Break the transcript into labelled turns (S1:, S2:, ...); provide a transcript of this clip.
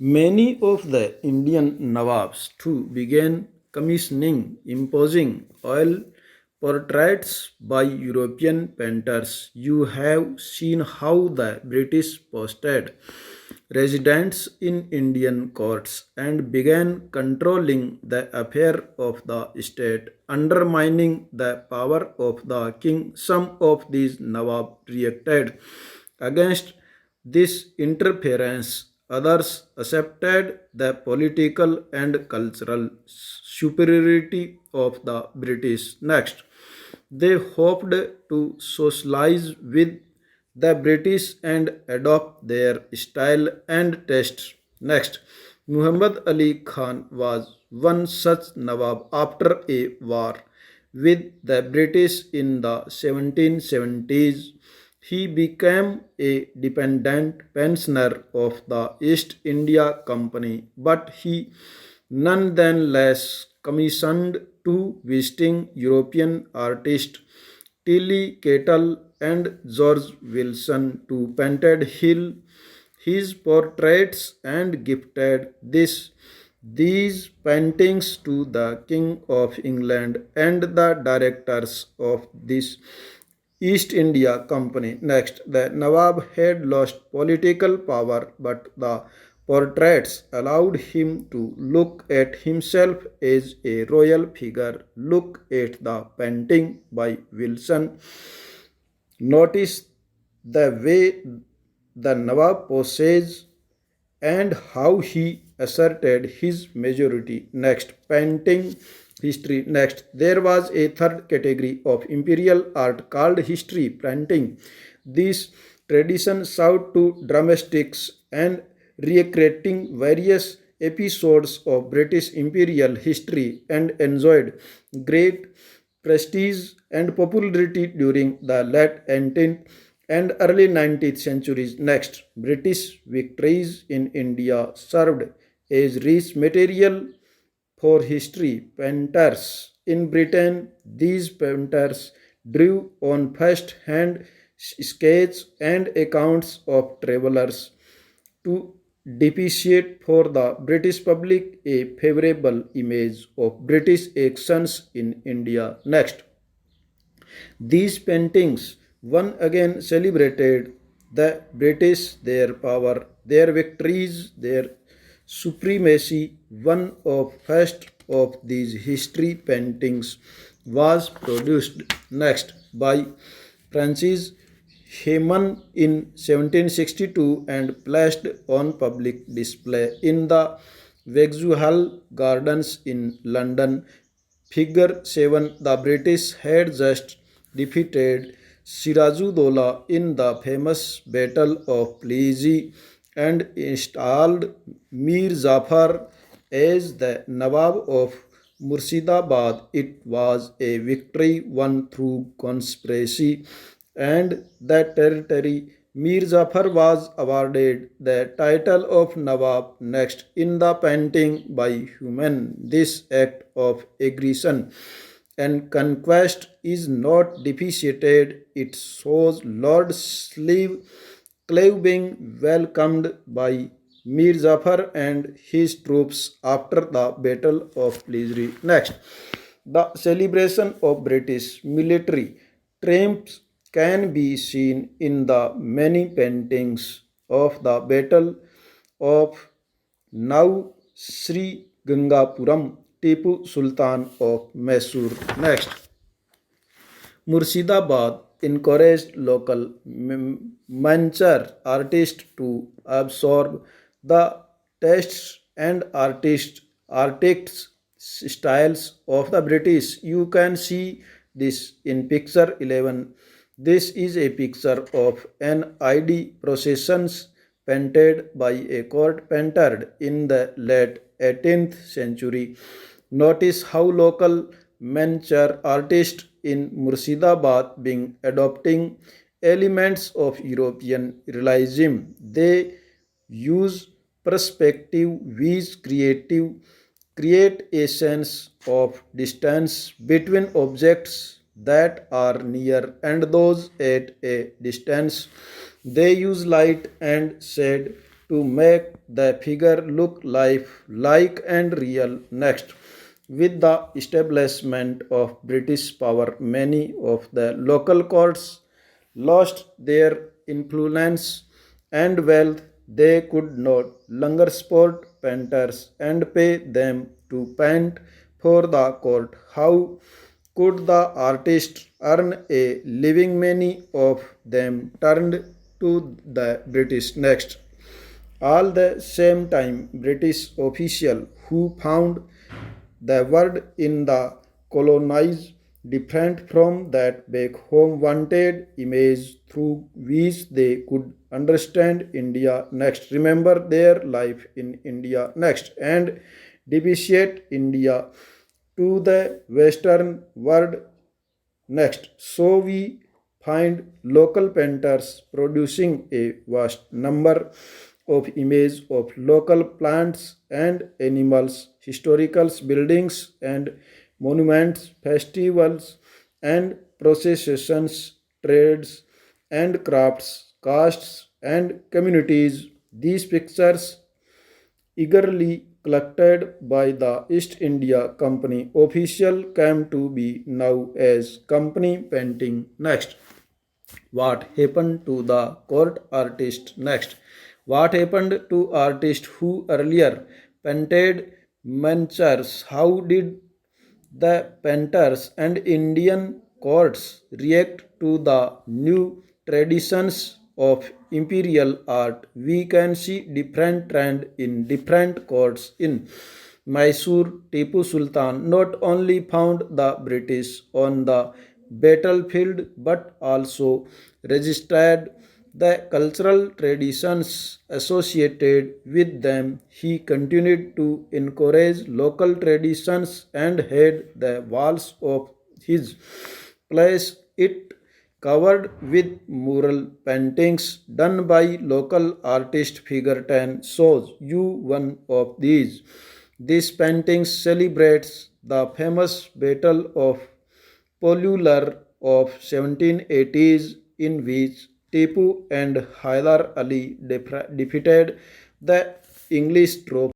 S1: Many of the Indian Nawabs too began commissioning imposing oil portraits by European painters. You have seen how the British posted residents in Indian courts and began controlling the affair of the state, undermining the power of the king. Some of these Nawab reacted against this interference. Others accepted the political and cultural superiority of the British. Next, they hoped to socialize with the British and adopt their style and tastes. Next, Muhammad Ali Khan was one such Nawab after a war with the British in the 1770s. He became a dependent pensioner of the East India Company, but he nonetheless commissioned two visiting European artists, Tilly Kettle and George Wilson, to painted his portraits and gifted these paintings to the King of England and the directors of this East India Company. Next, the Nawab had lost political power, but the portraits allowed him to look at himself as a royal figure. Look at the painting by Wilson. Notice the way the Nawab poses and how he asserted his majority. Next, painting history. Next, there was a third category of imperial art called history painting. This tradition sought to dramatics and recreating various episodes of British imperial history and enjoyed great prestige and popularity during the late 18th and early 19th centuries. Next, British victories in India served as rich material for history painters. In Britain, these painters drew on first hand sketches and accounts of travelers to depreciate for the British public a favorable image of British actions in India. Next, these paintings once again celebrated the British, their power, their victories, their supremacy. One of first of these history paintings was produced next by Francis Heyman in 1762 and placed on public display in the Vauxhall Gardens in London. Figure 7. The British had just defeated Sirajuddaulah in the famous Battle of Plassey and installed Mir Jafar as the Nawab of Murshidabad. It was a victory won through conspiracy and the territory. Mir Jafar was awarded the title of Nawab. Next, in the painting by Human, this act of aggression and conquest is not depreciated. It shows Lord Clive being welcomed by Mir Jafar and his troops after the Battle of Plassey. Next, the celebration of British military triumphs can be seen in the many paintings of the Battle of now Sri Gangapuram, Tipu Sultan of Mysore. Next, Murshidabad encouraged local miniature artists to absorb the tastes and artists styles of the British. You can see this in picture 11. This is a picture of an ID processions painted by a court painter in the late 18th century. Notice how local miniature artists in Murshidabad being adopting elements of European realism. They use perspective which create a sense of distance between objects that are near and those at a distance. They use light and shade to make the figure look like and real. Next, with the establishment of British power, many of the local courts lost their influence and wealth. They could not longer support painters and pay them to paint for the court. How could the artist earn a living? Many of them turned to the British. Next, all the same time, British official who found the word in the colonized different from that back home wanted image through which they could understand India. Next, remember their life in India. Next, and depreciate India to the Western world. Next, so we find local painters producing a vast number of images of local plants and animals, historical buildings and monuments, festivals and processions, trades and crafts, castes and communities. These pictures eagerly collected by the East India Company official came to be known as company painting. Next, what happened to the court artist? Next, what happened to artists who earlier painted miniatures? How did the painters and Indian courts react to the new traditions of imperial art? We can see different trend in different courts. In Mysore, Tipu Sultan not only found the British on the battlefield but also registered the cultural traditions associated with them. He continued to encourage local traditions and had the walls of his place it covered with mural paintings done by local artist. Figure 10 shows you one of these. This painting celebrates the famous Battle of Polular of 1780s in which Tipu and Hyder Ali defeated the English troops.